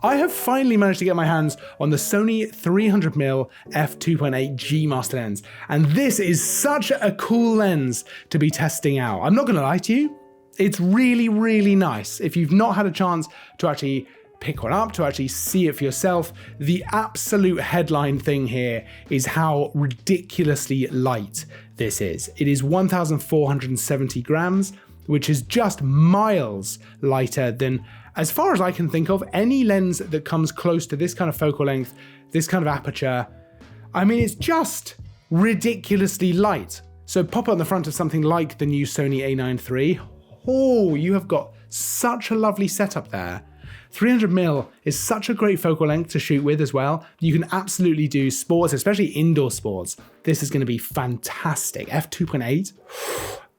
I have finally managed to get my hands on the Sony 300mm f2.8 G Master lens, and this is such a cool lens to be testing out. I'm not gonna lie to you, it's really, really nice. If you've not had a chance to actually pick one up, to actually see it for yourself, the absolute headline thing here is how ridiculously light this is. It is 1,470 grams, which is just miles lighter than, as far as I can think of, any lens that comes close to this kind of focal length, this kind of aperture. I mean, it's just ridiculously light. So pop it on the front of something like the new Sony a9 III. Oh, you have got such a lovely setup there. 300mm is such a great focal length to shoot with as well. You can absolutely do sports, especially indoor sports. This is going to be fantastic. f2.8.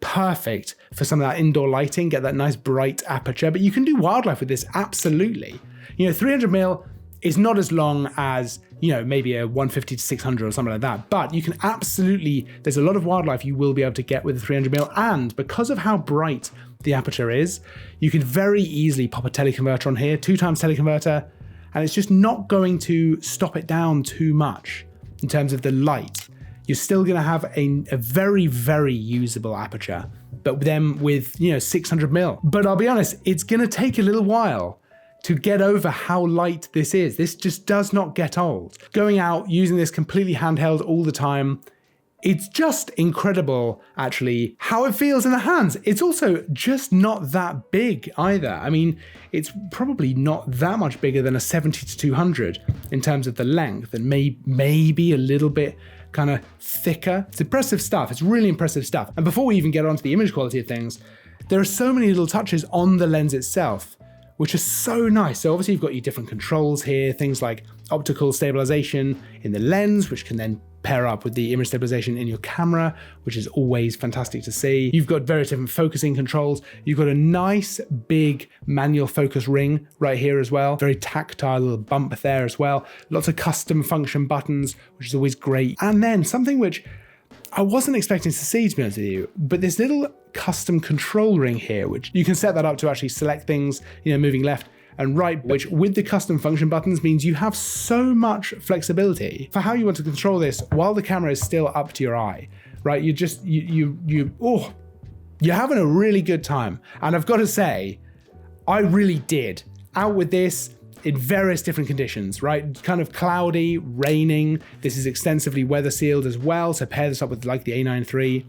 Perfect for some of that indoor lighting, get that nice bright aperture, but you can do wildlife with this, absolutely. 300mm is not as long as, maybe a 150 to 600 or something like that, but you can absolutely, there's a lot of wildlife you will be able to get with the 300mm, and because of how bright the aperture is, you can very easily pop a teleconverter on here, 2x teleconverter, and it's just not going to stop it down too much in terms of the light. You're still going to have a very, very usable aperture, but then with 600mm. But I'll be honest, it's going to take a little while to get over how light this is. This just does not get old. Going out, using this completely handheld all the time, it's just incredible, actually, how it feels in the hands. It's also just not that big either. I mean, it's probably not that much bigger than a 70 to 200 in terms of the length, and maybe a little bit kind of thicker. It's impressive stuff. It's really impressive stuff. And before we even get onto the image quality of things, there are so many little touches on the lens itself, which are so nice. So obviously you've got your different controls here, things like optical stabilization in the lens, which can then pair up with the image stabilization in your camera, which is always fantastic to see. You've got various different focusing controls. You've got a nice big manual focus ring right here as well. Very tactile little bump there as well. Lots of custom function buttons, which is always great. And then something which I wasn't expecting to see, to be honest with you, but this little custom control ring here, which you can set that up to actually select things, moving left and right, which with the custom function buttons means you have so much flexibility for how you want to control this while the camera is still up to your eye, right? You're having a really good time. And I've got to say, I really did. Out with this in various different conditions, right? Kind of cloudy, raining. This is extensively weather sealed as well. So pair this up with like the a9 III.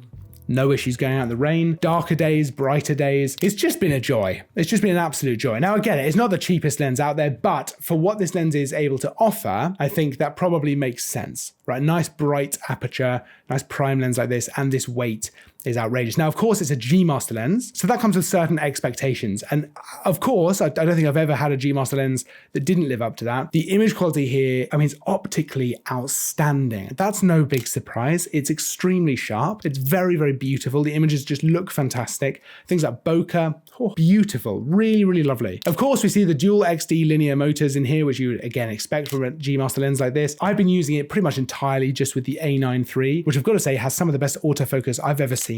No issues going out in the rain. Darker days, brighter days. It's just been a joy. It's just been an absolute joy. Now, I get it. It's not the cheapest lens out there, but for what this lens is able to offer, I think that probably makes sense, right? Nice bright aperture, nice prime lens like this, and this weight is outrageous. Now, of course, it's a G Master lens, so that comes with certain expectations. And of course, I don't think I've ever had a G Master lens that didn't live up to that. The image quality here, I mean, it's optically outstanding. That's no big surprise. It's extremely sharp. It's very, very beautiful. The images just look fantastic. Things like bokeh, beautiful, really, really lovely. Of course, we see the dual XD linear motors in here, which you would again expect from a G Master lens like this. I've been using it pretty much entirely just with the a9 III, which I've got to say has some of the best autofocus I've ever seen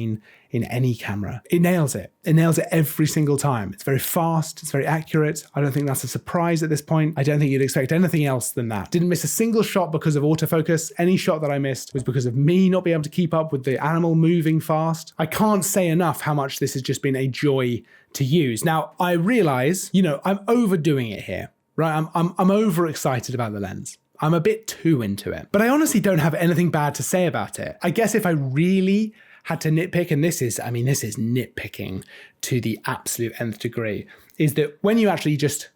in any camera. It nails it. It nails it every single time. It's very fast. It's very accurate. I don't think that's a surprise at this point. I don't think you'd expect anything else than that. Didn't miss a single shot because of autofocus. Any shot that I missed was because of me not being able to keep up with the animal moving fast. I can't say enough how much this has just been a joy to use. Now, I realize, I'm overdoing it here, right? I'm overexcited about the lens. I'm a bit too into it, but I honestly don't have anything bad to say about it. I guess if I really had to nitpick, and this is nitpicking to the absolute nth degree, is that when you actually just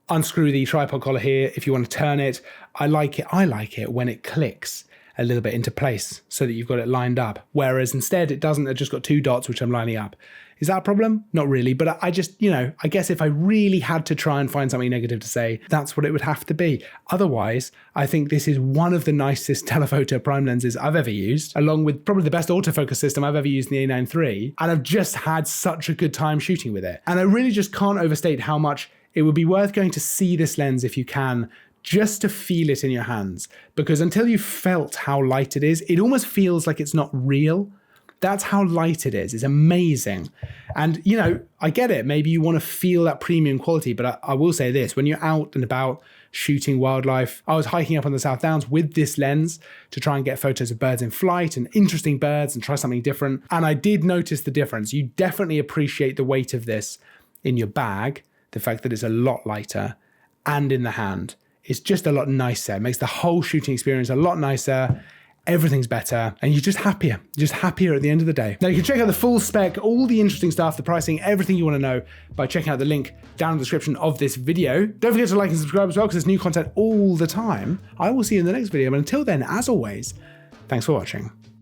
unscrew the tripod collar here, if you want to turn it, I like it when it clicks a little bit into place so that you've got it lined up. Whereas instead it doesn't, I've just got two dots which I'm lining up. Is that a problem? Not really, but I just, I guess if I really had to try and find something negative to say, that's what it would have to be. Otherwise, I think this is one of the nicest telephoto prime lenses I've ever used, along with probably the best autofocus system I've ever used in the a9 III, and I've just had such a good time shooting with it. And I really just can't overstate how much it would be worth going to see this lens if you can, just to feel it in your hands, because until you've felt how light it is, it almost feels like it's not real. That's how light it is. It's amazing. And, you know, I get it. Maybe you want to feel that premium quality, but I will say this, when you're out and about shooting wildlife, I was hiking up on the South Downs with this lens to try and get photos of birds in flight and interesting birds and try something different. And I did notice the difference. You definitely appreciate the weight of this in your bag, the fact that it's a lot lighter, and in the hand. It's just a lot nicer. It makes the whole shooting experience a lot nicer. Everything's better, and you're just happier at the end of the day. Now you can check out the full spec, all the interesting stuff, the pricing, everything you want to know by checking out the link down in the description of this video. Don't forget to like and subscribe as well, because there's new content all the time. I will see you in the next video, but until then, as always, thanks for watching.